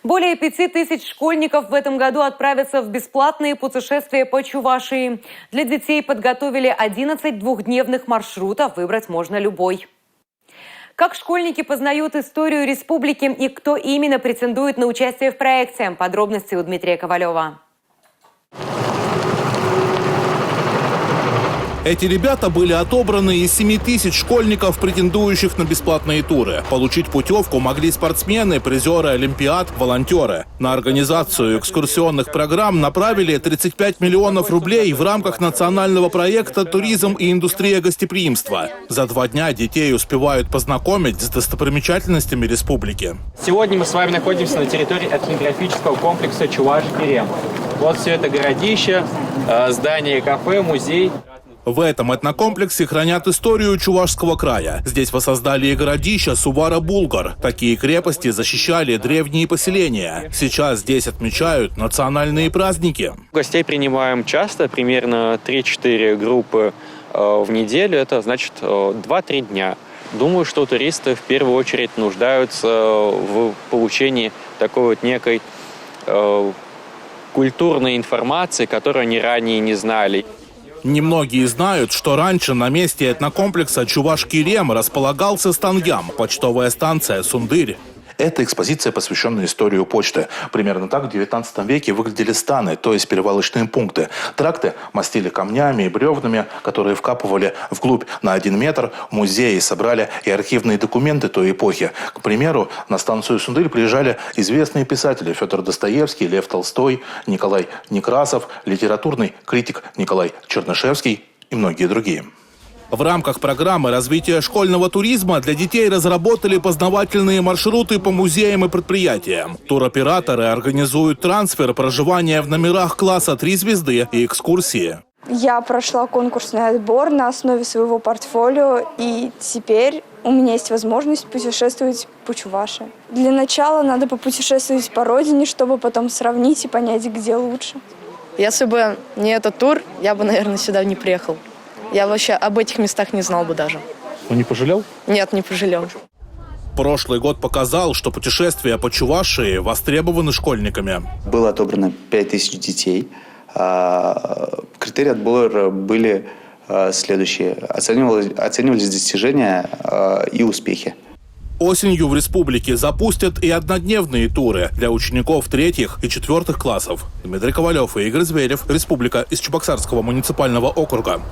Более 5000 школьников в этом году отправятся в бесплатные путешествия по Чувашии. Для детей подготовили 11 двухдневных маршрутов, выбрать можно любой. Как школьники познают историю республики и кто именно претендует на участие в проекте? Подробности у Дмитрия Ковалева. Эти ребята были отобраны из 7000 школьников, претендующих на бесплатные туры. Получить путевку могли спортсмены, призеры олимпиад, волонтеры. На организацию экскурсионных программ направили 35 миллионов рублей в рамках национального проекта «Туризм и индустрия гостеприимства». За 2 дня детей успевают познакомить с достопримечательностями республики. Сегодня мы с вами находимся на территории этнографического комплекса Чуваш-Керем. Вот все это городище, здание кафе, музей. В этом этнокомплексе хранят историю Чувашского края. Здесь воссоздали и городища Сувара-Булгар. Такие крепости защищали древние поселения. Сейчас здесь отмечают национальные праздники. Гостей принимаем часто, примерно 3-4 группы в неделю. Это значит 2-3 дня. Думаю, что туристы в первую очередь нуждаются в получении такой вот некой культурной информации, которую они ранее не знали. Немногие знают, что раньше на месте этнокомплекса Чуваш-Керем располагался Станьям, почтовая станция Сундырь. Это экспозиция, посвященная истории почты. Примерно так в 19 веке выглядели станы, то есть перевалочные пункты. Тракты мастили камнями и бревнами, которые вкапывали вглубь на 1 метр. В музее собрали и архивные документы той эпохи. К примеру, на станцию Сундырь приезжали известные писатели Федор Достоевский, Лев Толстой, Николай Некрасов, литературный критик Николай Чернышевский и многие другие. В рамках программы развития школьного туризма для детей разработали познавательные маршруты по музеям и предприятиям. Туроператоры организуют трансфер, проживание в номерах класса 3 звезды и экскурсии. Я прошла конкурсный отбор на основе своего портфолио, и теперь у меня есть возможность путешествовать по Чувашии. Для начала надо попутешествовать по родине, чтобы потом сравнить и понять, где лучше. Если бы не этот тур, я бы, наверное, сюда не приехал. Я вообще об этих местах не знал бы даже. Он не пожалел? Нет, не пожалел. Прошлый год показал, что путешествия по Чувашии востребованы школьниками. Было отобрано 5000 детей. Критерии отбора были следующие. Оценивались достижения и успехи. Осенью в республике запустят и однодневные туры для учеников 3-х и 4-х классов. Дмитрий Ковалев и Игорь Зверев. Республика из Чебоксарского муниципального округа.